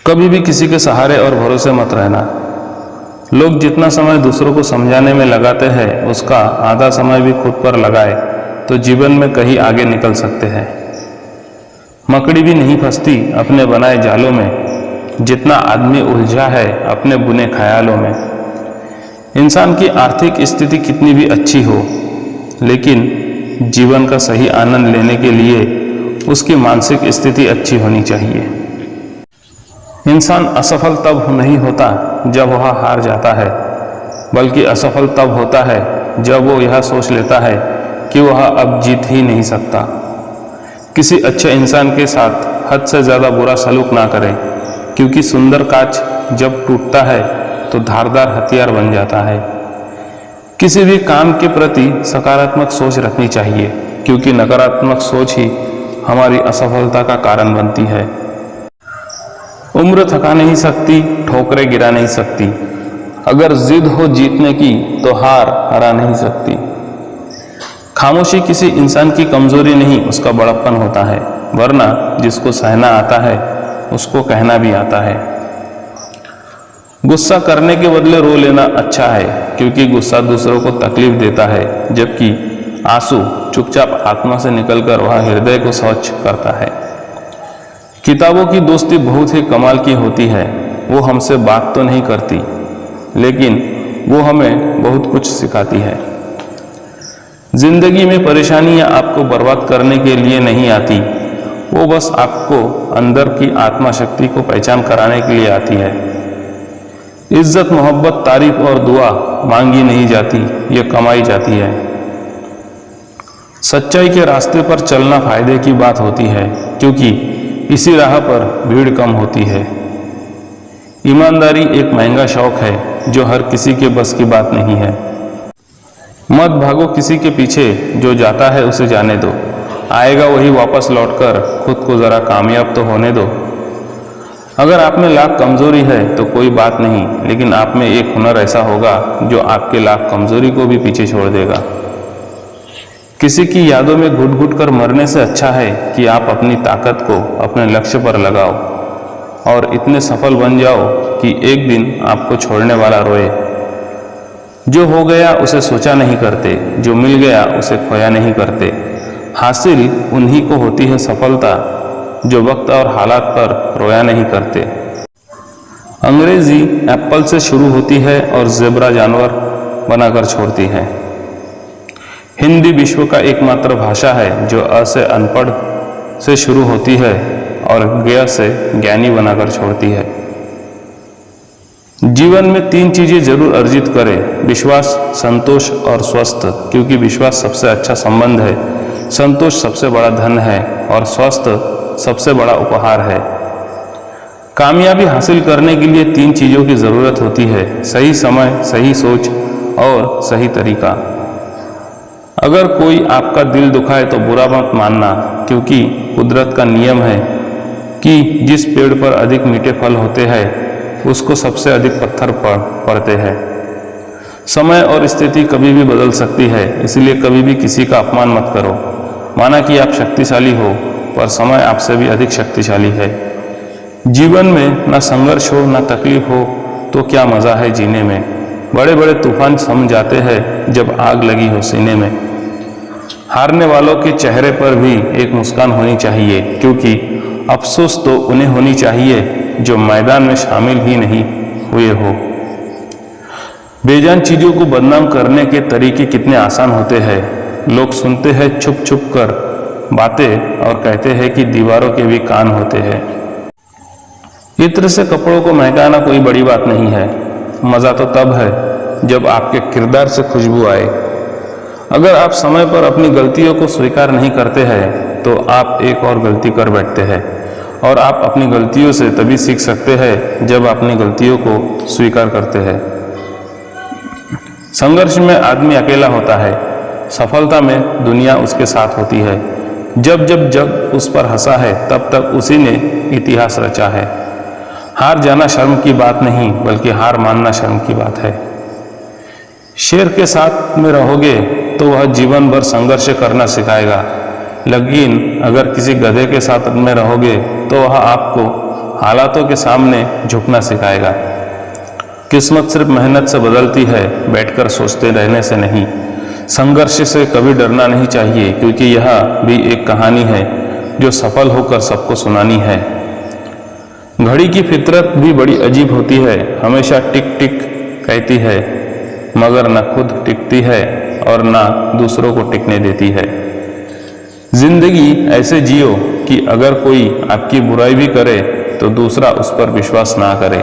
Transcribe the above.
कभी भी किसी के सहारे और भरोसे मत रहना। लोग जितना समय दूसरों को समझाने में लगाते हैं उसका आधा समय भी खुद पर लगाए तो जीवन में कहीं आगे निकल सकते हैं। मकड़ी भी नहीं फंसती अपने बनाए जालों में, जितना आदमी उलझा है अपने बुने ख्यालों में। इंसान की आर्थिक स्थिति कितनी भी अच्छी हो, लेकिन जीवन का सही आनंद लेने के लिए उसकी मानसिक स्थिति अच्छी होनी चाहिए। इंसान असफल तब नहीं होता जब वह हार जाता है, बल्कि असफल तब होता है जब वो यह सोच लेता है कि वह अब जीत ही नहीं सकता। किसी अच्छे इंसान के साथ हद से ज़्यादा बुरा सलूक ना करें, क्योंकि सुंदर कांच जब टूटता है तो धारदार हथियार बन जाता है। किसी भी काम के प्रति सकारात्मक सोच रखनी चाहिए, क्योंकि नकारात्मक सोच ही हमारी असफलता का कारण बनती है। उम्र थका नहीं सकती, ठोकरें गिरा नहीं सकती। अगर जिद हो जीतने की तो हार हरा नहीं सकती। खामोशी किसी इंसान की कमजोरी नहीं, उसका बड़प्पन होता है, वरना जिसको सहना आता है उसको कहना भी आता है। गुस्सा करने के बदले रो लेना अच्छा है, क्योंकि गुस्सा दूसरों को तकलीफ देता है, जबकि आंसू चुपचाप आत्मा से निकलकर वह हृदय को स्वच्छ करता है। किताबों की दोस्ती बहुत ही कमाल की होती है। वो हमसे बात तो नहीं करती, लेकिन वो हमें बहुत कुछ सिखाती है। जिंदगी में परेशानियां आपको बर्बाद करने के लिए नहीं आती, वो बस आपको अंदर की आत्मा शक्ति को पहचान कराने के लिए आती है। इज्जत, मोहब्बत, तारीफ और दुआ मांगी नहीं जाती, ये कमाई जाती है। सच्चाई के रास्ते पर चलना फायदे की बात होती है, क्योंकि इसी राह पर भीड़ कम होती है। ईमानदारी एक महंगा शौक है जो हर किसी के बस की बात नहीं है। मत भागो किसी के पीछे, जो जाता है उसे जाने दो, आएगा वही वापस लौटकर, खुद को जरा कामयाब तो होने दो। अगर आप में लाख कमजोरी है तो कोई बात नहीं, लेकिन आप में एक हुनर ऐसा होगा जो आपके लाख कमजोरी को भी पीछे छोड़ देगा। किसी की यादों में घुट घुट कर मरने से अच्छा है कि आप अपनी ताकत को अपने लक्ष्य पर लगाओ और इतने सफल बन जाओ कि एक दिन आपको छोड़ने वाला रोए। जो हो गया उसे सोचा नहीं करते, जो मिल गया उसे खोया नहीं करते। हासिल उन्हीं को होती है सफलता जो वक्त और हालात पर रोया नहीं करते। अंग्रेजी एप्पल से शुरू होती है और ज़ेब्रा जानवर बनाकर छोड़ती है। हिंदी विश्व का एकमात्र भाषा है जो अ से अनपढ़ से शुरू होती है और ज्ञ से ज्ञानी बनाकर छोड़ती है। जीवन में 3 चीजें जरूर अर्जित करें: विश्वास, संतोष और स्वस्थ, क्योंकि विश्वास सबसे अच्छा संबंध है, संतोष सबसे बड़ा धन है और स्वस्थ सबसे बड़ा उपहार है। कामयाबी हासिल करने के लिए 3 चीजों की जरूरत होती है: सही समय, सही सोच और सही तरीका। अगर कोई आपका दिल दुखाए तो बुरा मत मानना, क्योंकि कुदरत का नियम है कि जिस पेड़ पर अधिक मीठे फल होते हैं उसको सबसे अधिक पत्थर पड़ते हैं। समय और स्थिति कभी भी बदल सकती है, इसलिए कभी भी किसी का अपमान मत करो। माना कि आप शक्तिशाली हो, पर समय आपसे भी अधिक शक्तिशाली है। जीवन में ना संघर्ष हो ना तकलीफ हो तो क्या मजा है जीने में। बड़े बड़े तूफान थम जाते हैं जब आग लगी हो सीने में। हारने वालों के चेहरे पर भी एक मुस्कान होनी चाहिए, क्योंकि अफसोस तो उन्हें होनी चाहिए जो मैदान में शामिल ही नहीं हुए हो। बेजान चीजों को बदनाम करने के तरीके कितने आसान होते हैं। लोग सुनते हैं छुप छुप कर बातें और कहते हैं कि दीवारों के भी कान होते हैं। इत्र से कपड़ों को महकाना कोई बड़ी बात नहीं है, मजा तो तब है जब आपके किरदार से खुशबू आए। अगर आप समय पर अपनी गलतियों को स्वीकार नहीं करते हैं तो आप एक और गलती कर बैठते हैं, और आप अपनी गलतियों से तभी सीख सकते हैं जब अपनी गलतियों को स्वीकार करते हैं। संघर्ष में आदमी अकेला होता है, सफलता में दुनिया उसके साथ होती है। जब जब जग उस पर हंसा है तब तक उसी ने इतिहास रचा है। हार जाना शर्म की बात नहीं, बल्कि हार मानना शर्म की बात है। शेर के साथ में रहोगे तो वह जीवन भर संघर्ष करना सिखाएगा, लेकिन अगर किसी गधे के साथ में रहोगे तो वह आपको हालातों के सामने झुकना सिखाएगा। किस्मत सिर्फ मेहनत से बदलती है, बैठकर सोचते रहने से नहीं। संघर्ष से कभी डरना नहीं चाहिए, क्योंकि यह भी एक कहानी है जो सफल होकर सबको सुनानी है। घड़ी की फितरत भी बड़ी अजीब होती है, हमेशा टिक टिक कहती है, मगर न खुद टिकती है और न दूसरों को टिकने देती है। जिंदगी ऐसे जियो कि अगर कोई आपकी बुराई भी करे तो दूसरा उस पर विश्वास ना करे।